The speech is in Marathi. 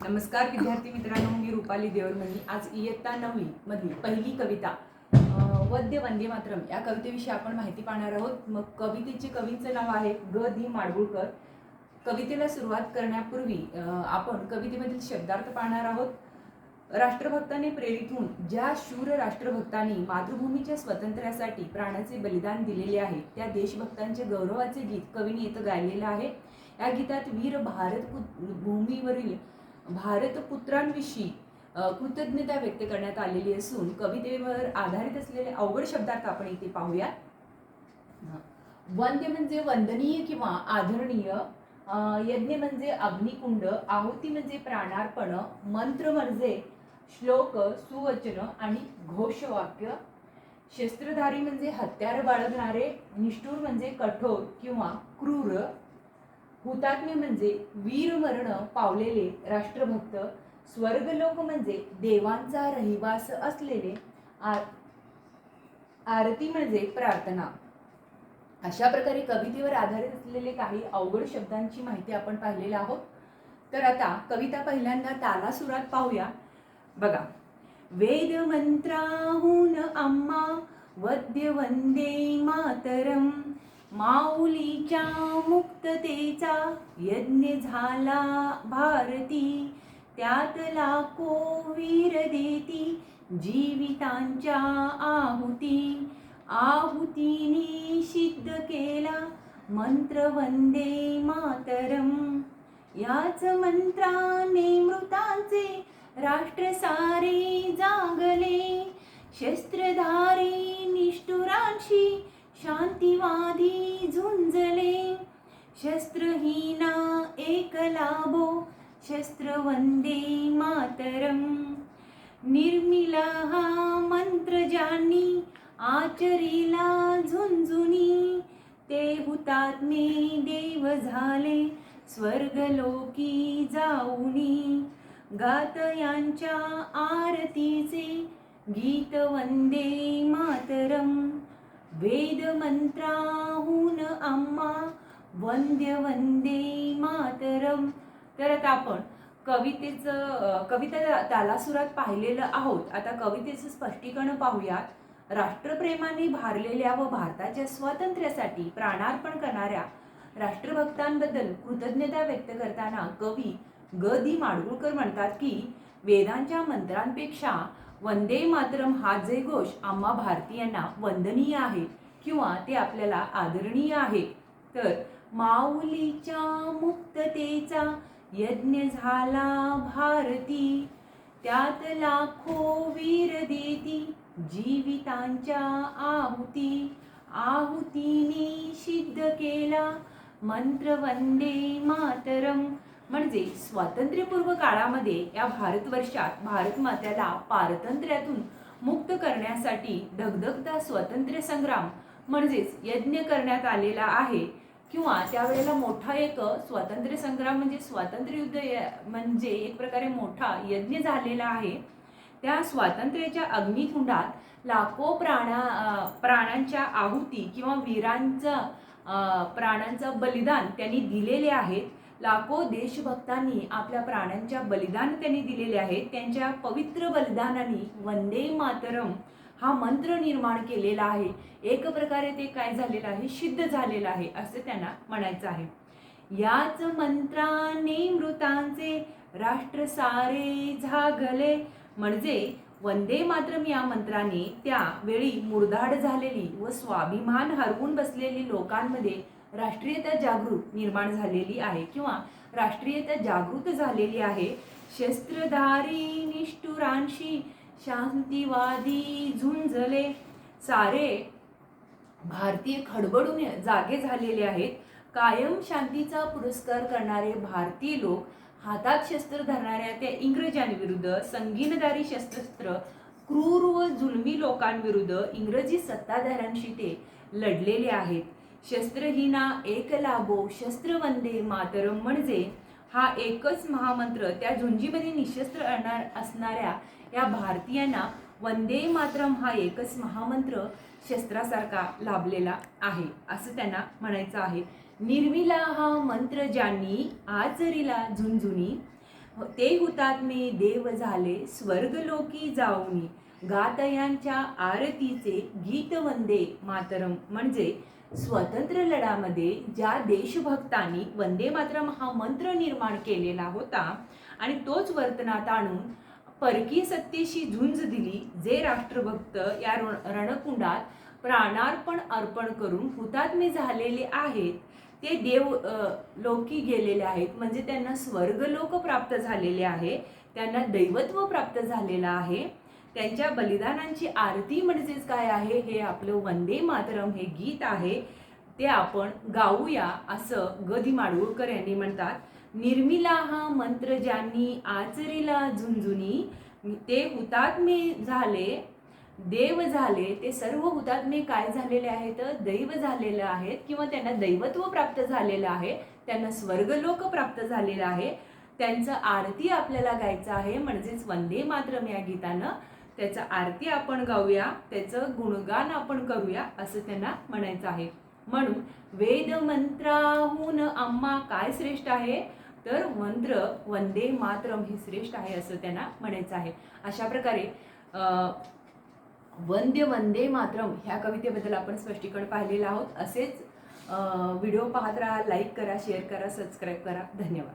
नमस्कार विद्यार्थी मित्रांनो, मी रुपाली देवरमणी. आज इयत्ता 9वी मधली पहिली कविता वद्य वंदे मातरम या कवितेविषयी आपण माहिती पाहणार आहोत. मग कवींचं नाव आहे ग दी माडगुळकर. कवितेला सुरुवात करण्यापूर्वी आपण कवितेमधील शब्दार्थ पाहणार आहोत. राष्ट्रभक्ताने प्रेरित होऊन ज्या शूर राष्ट्रभक्तांनी मातृभूमीच्या स्वातंत्र्यासाठी प्राणाचे बलिदान दिलेले आहे त्या देशभक्तांचे गौरवाचे गीत कवीने इथं गायलेलं आहे. या गीतात वीर भारत भूमीवरील भारतपुत्रांविषयी कृतज्ञता व्यक्त करण्यात आलेली असून कवितेवर आधारित असलेले अवघड शब्दार्थ आपण इथे पाहूया. वंद्य म्हणजे वंदनीय किंवा आदरणीय, यज्ञ म्हणजे अग्निकुंड, आहुती म्हणजे प्राणार्पण, मंत्र म्हणजे श्लोक, सुवचन आणि घोषवाक्य, शस्त्रधारी म्हणजे हत्यार बाळगणारे, निष्ठुर म्हणजे कठोर किंवा क्रूर, हुतात्मे म्हणजे वीरमरण पावलेले राष्ट्रभक्त, स्वर्गलोक म्हणजे देवांचा रहिवास असलेले, आरती म्हणजे प्रार्थना. अशा प्रकारे कवितेवर आधारित असलेले काही अवघड शब्दांची माहिती आपण पाहिलेली आहोत. तर आता कविता पहिल्यांदा तालासुरात पाहूया. बघा, वेद मंत्राहून आम्हा वद्य वंदे मातरम, माऊलीच्या मुक्ततेचा यज्ञ झाला भारती, त्यात लाखो वीर देती जीवितांच्या आहुती, आहुतीने सिद्ध केला मंत्र वंदे मातरम, याच मंत्राने मृतांचे राष्ट्र सारे जागले, शस्त्रधारी निष्ठुरांशी शांतिवादी झुंजले, शस्त्रहीना एक लाभो शस्त्र वंदे मातरम, निर्मिला हा मंत्र ज्यांनी आचरीला झुंझुनी, ते हुतात्मे देव झाले स्वर्गलोकी जाऊनी, गात यांच्या आरतीचे गीत वंदे मातरम, वेद मंत्राहून आम्हा वंद्य वंदे मातरम. तर आता आपण कविता तालासुरात पाहिलेलं आहोत. आता कवितेचं स्पष्टीकरण पाहूयात. राष्ट्रप्रेमाने भारलेल्या व भारताच्या स्वातंत्र्यासाठी प्राणार्पण करणाऱ्या राष्ट्रभक्तांबद्दल कृतज्ञता व्यक्त करताना कवी ग दी माडगुळकर म्हणतात की वेदांच्या मंत्रांपेक्षा वंदे मातरम हा जयघोष आम्हा भारतीयांना वंदनीय आहे किंवा ते आपल्याला आदरणीय आहे. तर माऊलीच्या मुक्ततेचा यज्ञ झाला भारती, त्यात लाखो वीर देती जीवितांच्या आहुती, आहुतीने सिद्ध केला मंत्र वंदे मातरम. म्हणजे स्वातंत्र्यपूर्व काळामध्ये या भारतवर्षात भारत मात्याला पारतंत्र्यातून मुक्त करण्यासाठी धगधगता स्वातंत्र्य संग्राम म्हणजेच यज्ञ करण्यात आलेला आहे किंवा त्यावेळेला मोठा एक स्वातंत्र्य संग्राम म्हणजे स्वातंत्र्य युद्ध म्हणजे एक प्रकारे मोठा यज्ञ झालेला आहे. त्या स्वातंत्र्याच्या अग्निकुंडात लाखो प्राणांच्या आहुती किंवा प्राणांचं बलिदान त्यांनी दिलेले आहेत. लाखो देशभक्तांनी आपल्या प्राणांच्या बलिदान त्यांनी दिलेले आहेत. त्यांच्या पवित्र बलिदानाने वंदे मातरम हा मंत्र निर्माण केलेला आहे. एक प्रकारे ते काय झालेलं आहे, सिद्ध झालेलं आहे असं त्यांना म्हणायचं आहे. याच मंत्राने मृतांचे राष्ट्र सारे जागले. म्हणजे वंदे मातरम या मंत्राने त्यावेळी मुरदाड झालेली व स्वाभिमान हरवून बसलेली लोकांमध्ये राष्ट्रीयता जागृत निर्माण झालेली आहे किंवा राष्ट्रीयता जागृत झालेली आहे. शस्त्रधारी निष्ठुरांशी शांतिवादी झुंजले. सारे भारतीय खडबडून जागे झालेले आहेत. कायम शांतीचा पुरस्कार करणारे भारतीय लोक हातात शस्त्र धरणाऱ्या त्या इंग्रजांविरुद्ध, संगीनदारी शस्त्र क्रूर व जुलमी लोकांविरुद्ध इंग्रजी सत्ताधाऱ्यांशी ते लढलेले आहेत. शस्त्रहीना एक लाभो शस्त्र वंदे मातरम म्हणजे हा एकच महामंत्र त्या झुंजीमध्ये निशस्त्र असणाऱ्या या भारतीयांना वंदे मातरम हा एकच महामंत्र शस्त्रासारखा लाभलेला आहे असं त्यांना म्हणायचं आहे. निर्मिला हा मंत्र ज्यांनी आचरीला झुंझुनी, ते हुतात्मे देव झाले स्वर्गलोकी जाऊनी, गातयांच्या आरतीचे गीत वंदे मातरम. म्हणजे स्वतंत्र लढ्यामध्ये ज्या देशभक्तांनी वंदे मातरम हा मंत्र निर्माण केलेला होता आणि तोच वर्तनात आणून परकीय सत्तेशी झुंज दिली, जे राष्ट्रभक्त या रणकुंडात प्राणार्पण अर्पण करून हुतात्मे झालेले आहेत, ते देव लोकी गेलेले आहेत. म्हणजे त्यांना स्वर्गलोक प्राप्त झालेले आहे, त्यांना दैवत्व प्राप्त झालेलं आहे. त्यांच्या बलिदानांची आरती म्हणजेच काय आहे, हे आपलं वंदे मातरम हे गीत आहे, ते आपण गाऊया असं ग दि माडगूळकर यांनी म्हणतात. निर्मिला हा मंत्र ज्यांनी आचरिला झुंझुनी, ते हुतात्मे झाले देव झाले. ते सर्व हुतात्मे काय झालेले आहेत, दैव झालेले आहेत किंवा त्यांना दैवत्व प्राप्त झालेलं आहे, त्यांना स्वर्गलोक प्राप्त झालेला आहे. त्यांचं आरती आपल्याला गायचं आहे, म्हणजेच वंदे मातरम या गीतानं त्याचं आरती आपण गाऊया, त्याचं गुणगान आपण करूया असं त्यांना म्हणायचं आहे. म्हणून वेद मंत्राहून आम्हा काय श्रेष्ठ आहे, तर मंत्र वंदे मातरम हे श्रेष्ठ आहे असं त्यांना म्हणायचं आहे. अशा प्रकारे वंदे वंदे मातरम ह्या कवितेबद्दल आपण स्पष्टीकरण पाहिलेलं आहोत. असेच व्हिडिओ पाहत राहा, लाईक करा, शेअर करा, सबस्क्राईब करा. धन्यवाद.